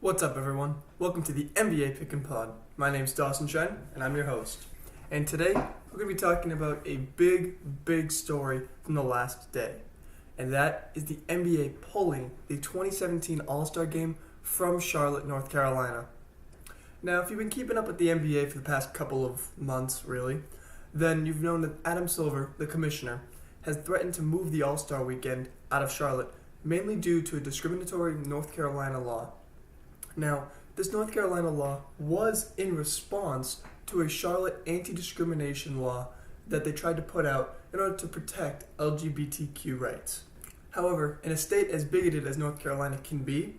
What's up, everyone? Welcome to the NBA Pick and Pod. My name's Dawson Shen, and I'm your host. And today, we're going to be talking about a big story from the last day. And that is the NBA pulling the 2017 All-Star Game from Charlotte, North Carolina. Now, if you've been keeping up with the NBA for the past couple of months, really, then you've known that Adam Silver, the commissioner, has threatened to move the All-Star weekend out of Charlotte, mainly due to a discriminatory North Carolina law. Now, this North Carolina law was in response to a Charlotte anti-discrimination law that they tried to put out in order to protect LGBTQ rights. However, in a state as bigoted as North Carolina can be,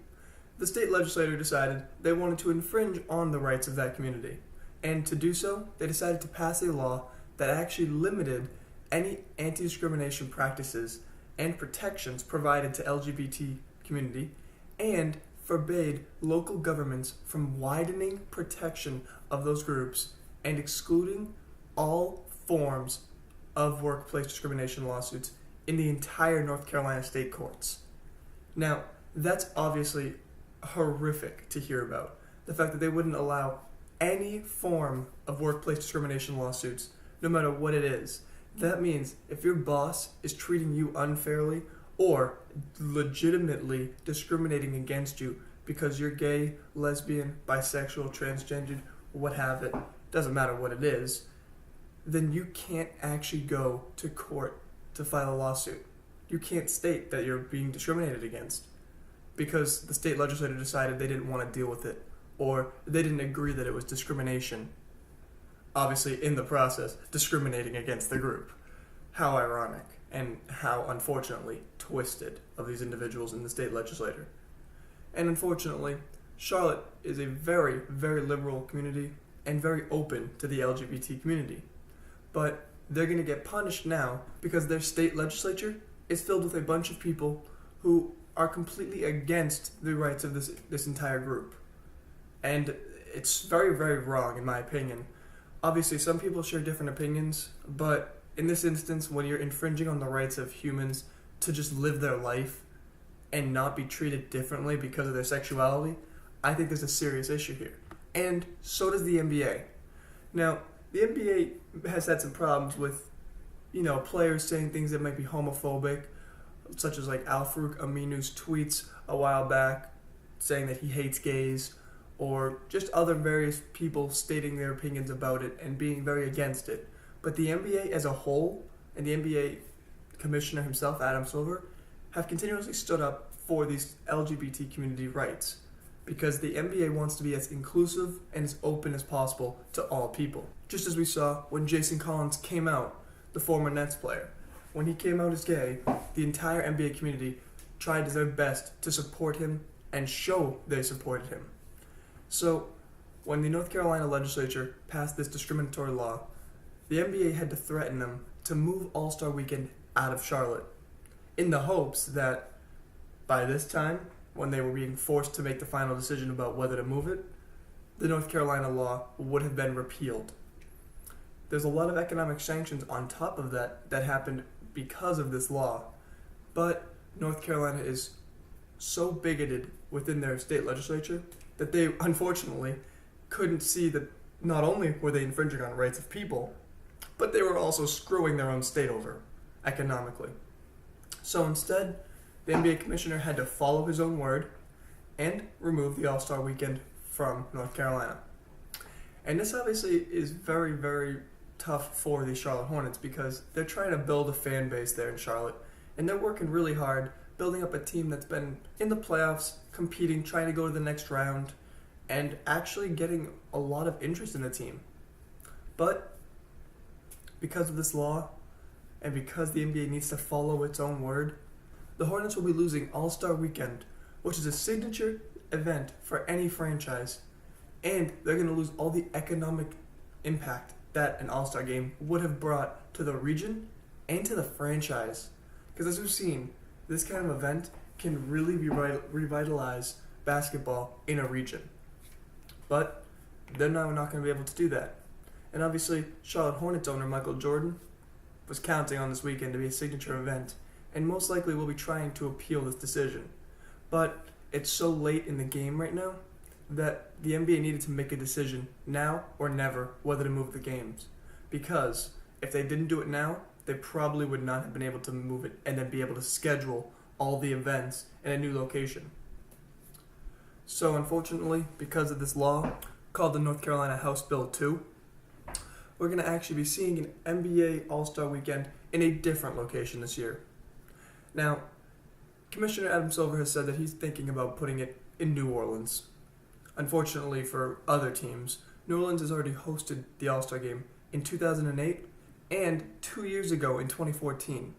the state legislature decided they wanted to infringe on the rights of that community. And to do so, they decided to pass a law that actually limited any anti-discrimination practices and protections provided to LGBT community and forbade local governments from widening protection of those groups and excluding all forms of workplace discrimination lawsuits in the entire North Carolina state courts. Now, that's obviously horrific to hear about. The fact that they wouldn't allow any form of workplace discrimination lawsuits, no matter what it is. That means if your boss is treating you unfairly or legitimately discriminating against you because you're gay, lesbian, bisexual, transgendered, what have it, doesn't matter what it is, then you can't actually go to court to file a lawsuit. You can't state that you're being discriminated against because the state legislature decided they didn't want to deal with it or they didn't agree that it was discrimination. Obviously, in the process, discriminating against the group. How ironic and how, unfortunately, twisted of these individuals in the state legislature. And unfortunately, Charlotte is a very liberal community and very open to the LGBT community. But they're going to get punished now because their state legislature is filled with a bunch of people who are completely against the rights of this entire group. And it's very wrong, in my opinion. Obviously, some people share different opinions, but in this instance, when you're infringing on the rights of humans to just live their life and not be treated differently because of their sexuality, I think there's a serious issue here. And so does the NBA. Now, the NBA has had some problems with, players saying things that might be homophobic, such as like Al-Farouq Aminu's tweets a while back saying that he hates gays, or just other various people stating their opinions about it and being very against it. But the NBA as a whole, and the NBA commissioner himself, Adam Silver, have continuously stood up for these LGBT community rights because the NBA wants to be as inclusive and as open as possible to all people. Just as we saw when Jason Collins came out, the former Nets player. When he came out as gay, the entire NBA community tried their best to support him and show they supported him. So, when the North Carolina legislature passed this discriminatory law, the NBA had to threaten them to move All-Star Weekend out of Charlotte in the hopes that by this time, when they were being forced to make the final decision about whether to move it, the North Carolina law would have been repealed. There's a lot of economic sanctions on top of that happened because of this law, but North Carolina is so bigoted within their state legislature that they, unfortunately, couldn't see that not only were they infringing on rights of people, but they were also screwing their own state over, economically. So instead, the NBA commissioner had to follow his own word and remove the All-Star Weekend from North Carolina. And this obviously is very tough for the Charlotte Hornets because they're trying to build a fan base there in Charlotte, and they're working really hard building up a team that's been in the playoffs, competing, trying to go to the next round, and actually getting a lot of interest in the team. But because of this law, and because the NBA needs to follow its own word, the Hornets will be losing All-Star Weekend, which is a signature event for any franchise, and they're going to lose all the economic impact that an All-Star game would have brought to the region and to the franchise. Because as we've seen, this kind of event can really revitalize basketball in a region. But they're now not going to be able to do that. And obviously, Charlotte Hornets owner Michael Jordan was counting on this weekend to be a signature event, and most likely will be trying to appeal this decision. But it's so late in the game right now, that the NBA needed to make a decision now or never whether to move the games. Because if they didn't do it now, they probably would not have been able to move it and then be able to schedule all the events in a new location. So unfortunately, because of this law called the North Carolina House Bill 2, we're going to actually be seeing an NBA All-Star Weekend in a different location this year. Now, Commissioner Adam Silver has said that he's thinking about putting it in New Orleans. Unfortunately for other teams, New Orleans has already hosted the All-Star Game in 2008 and 2 years ago in 2014.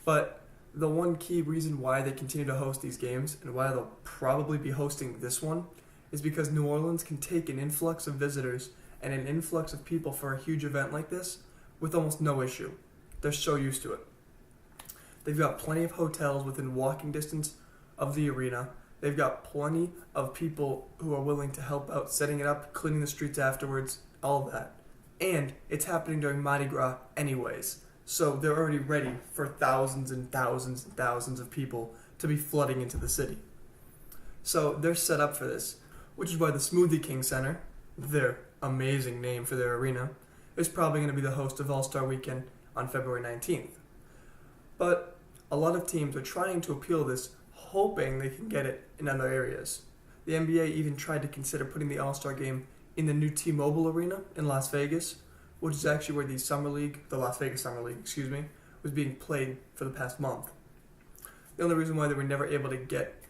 But the one key reason why they continue to host these games and why they'll probably be hosting this one is because New Orleans can take an influx of visitors and an influx of people for a huge event like this with almost no issue. They're so used to it. They've got plenty of hotels within walking distance of the arena. They've got plenty of people who are willing to help out setting it up, cleaning the streets afterwards, all of that. And it's happening during Mardi Gras anyways. So they're already ready for thousands and thousands and thousands of people to be flooding into the city. So they're set up for this, which is why the Smoothie King Center, their amazing name for their arena, is probably going to be the host of All-Star Weekend on February 19th. But a lot of teams are trying to appeal this, hoping they can get it in other areas. The NBA even tried to consider putting the All-Star Game in the new T-Mobile Arena in Las Vegas, which is actually where the Las Vegas Summer League, was being played for the past month. The only reason why they were never able to get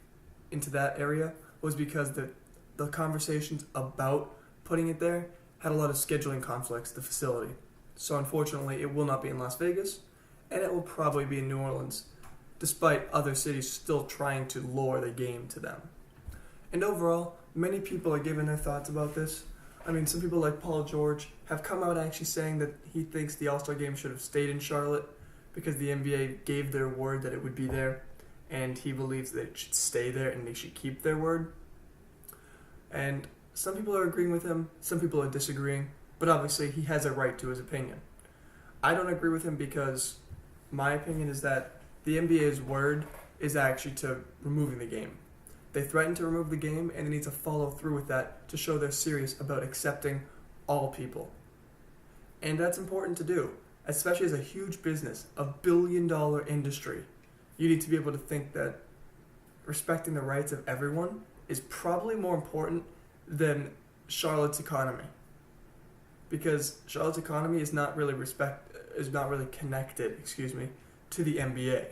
into that area was because the conversations about putting it there had a lot of scheduling conflicts, the facility. So unfortunately, it will not be in Las Vegas, and it will probably be in New Orleans, despite other cities still trying to lure the game to them. And overall, many people are giving their thoughts about this. I mean, some people like Paul George have come out actually saying that he thinks the All-Star Game should have stayed in Charlotte because the NBA gave their word that it would be there, and he believes that it should stay there and they should keep their word. And some people are agreeing with him, some people are disagreeing, but obviously he has a right to his opinion. I don't agree with him because my opinion is that the NBA's word is actually to removing the game. They threatened to remove the game, and they need to follow through with that to show they're serious about accepting all people. And that's important to do, especially as a huge business, a billion-dollar industry. You need to be able to think that respecting the rights of everyone is probably more important than Charlotte's economy. Because Charlotte's economy is not really connected, to the NBA.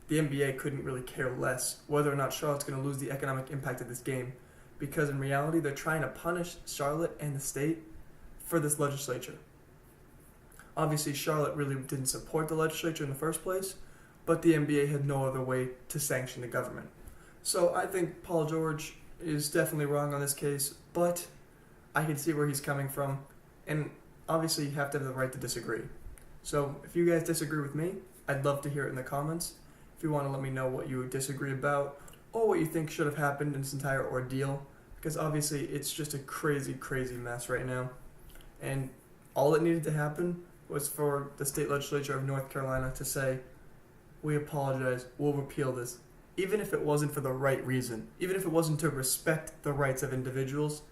The NBA couldn't really care less whether or not Charlotte's going to lose the economic impact of this game, because in reality they're trying to punish Charlotte and the state for this legislature. Obviously Charlotte really didn't support the legislature in the first place, but the NBA had no other way to sanction the government. So I think Paul George is definitely wrong on this case, but I can see where he's coming from, and obviously you have to have the right to disagree. So if you guys disagree with me, I'd love to hear it in the comments. If you want to let me know what you disagree about or what you think should have happened in this entire ordeal, because obviously it's just a crazy, crazy mess right now. And all that needed to happen was for the state legislature of North Carolina to say, we apologize, we'll repeal this. Even if it wasn't for the right reason, even if it wasn't to respect the rights of individuals,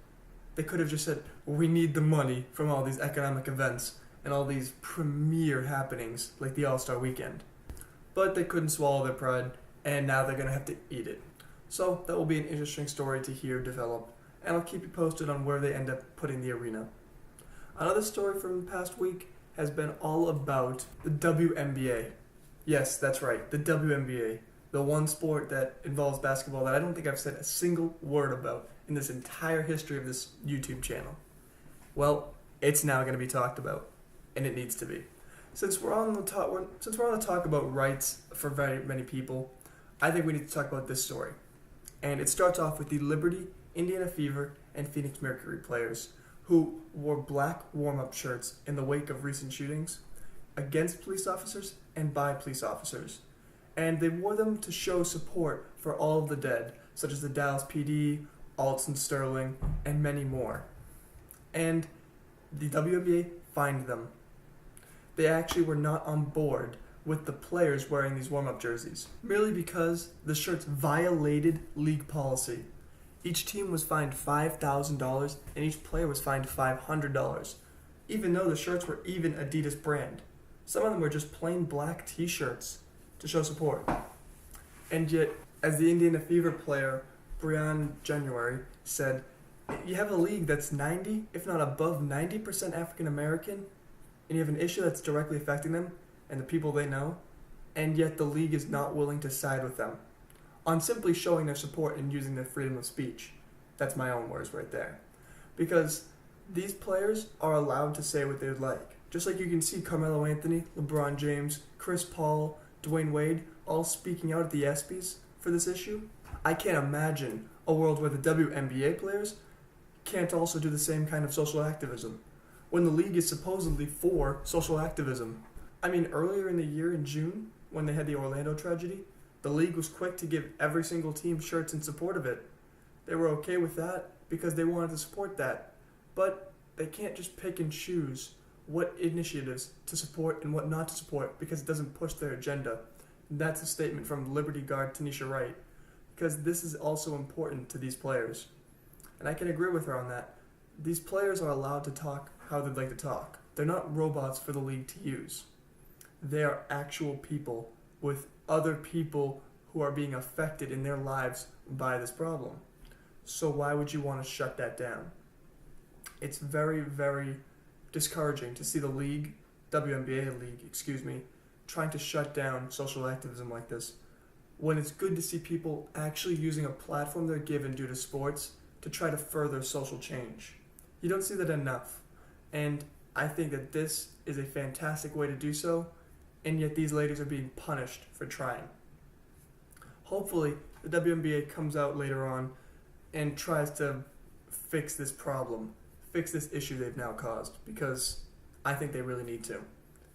they could have just said, well, we need the money from all these economic events and all these premier happenings like the All-Star Weekend. But they couldn't swallow their pride, and now they're going to have to eat it. So that will be an interesting story to hear develop, and I'll keep you posted on where they end up putting the arena. Another story from the past week has been all about the WNBA. Yes, that's right, the WNBA. The one sport that involves basketball that I don't think I've said a single word about in this entire history of this YouTube channel. Well, it's now going to be talked about, and it needs to be. Since we're on the talk about rights for very many people, I think we need to talk about this story. And it starts off with the Liberty, Indiana Fever, and Phoenix Mercury players who wore black warm-up shirts in the wake of recent shootings against police officers and by police officers. And they wore them to show support for all of the dead, such as the Dallas PD, Alton Sterling, and many more. And the WNBA fined them. They actually were not on board with the players wearing these warm-up jerseys, merely because the shirts violated league policy. Each team was fined $5,000 and each player was fined $500, even though the shirts were even Adidas brand. Some of them were just plain black t-shirts to show support. And yet, as the Indiana Fever player Brian January said, you have a league that's 90, if not above 90% African American, and you have an issue that's directly affecting them and the people they know, and yet the league is not willing to side with them on simply showing their support and using their freedom of speech. That's my own words right there. Because these players are allowed to say what they'd like. Just like you can see Carmelo Anthony, LeBron James, Chris Paul, Dwayne Wade all speaking out at the ESPYs for this issue. I can't imagine a world where the WNBA players can't also do the same kind of social activism, when the league is supposedly for social activism. I mean, earlier in the year in June, when they had the Orlando tragedy, the league was quick to give every single team shirts in support of it. They were okay with that because they wanted to support that. But they can't just pick and choose what initiatives to support and what not to support because it doesn't push their agenda. And that's a statement from Liberty Guard Tanisha Wright, because this is also important to these players. And I can agree with her on that. These players are allowed to talk how they'd like to talk. They're not robots for the league to use. They are actual people with other people who are being affected in their lives by this problem. So why would you want to shut that down? It's very, very discouraging to see the league, WNBA league, trying to shut down social activism like this, when it's good to see people actually using a platform they're given due to sports to try to further social change. You don't see that enough. And I think that this is a fantastic way to do so, and yet these ladies are being punished for trying. Hopefully, the WNBA comes out later on and tries to fix this problem, fix this issue they've now caused, because I think they really need to.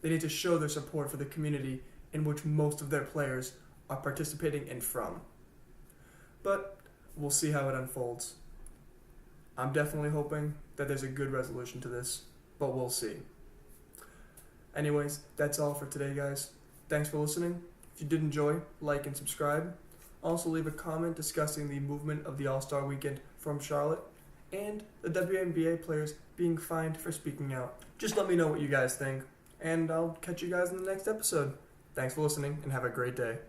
They need to show their support for the community in which most of their players are participating in from. But we'll see how it unfolds. I'm definitely hoping that there's a good resolution to this, but we'll see. Anyways, that's all for today, guys. Thanks for listening. If you did enjoy, like and subscribe. Also leave a comment discussing the movement of the All-Star Weekend from Charlotte and the WNBA players being fined for speaking out. Just let me know what you guys think, and I'll catch you guys in the next episode. Thanks for listening, and have a great day.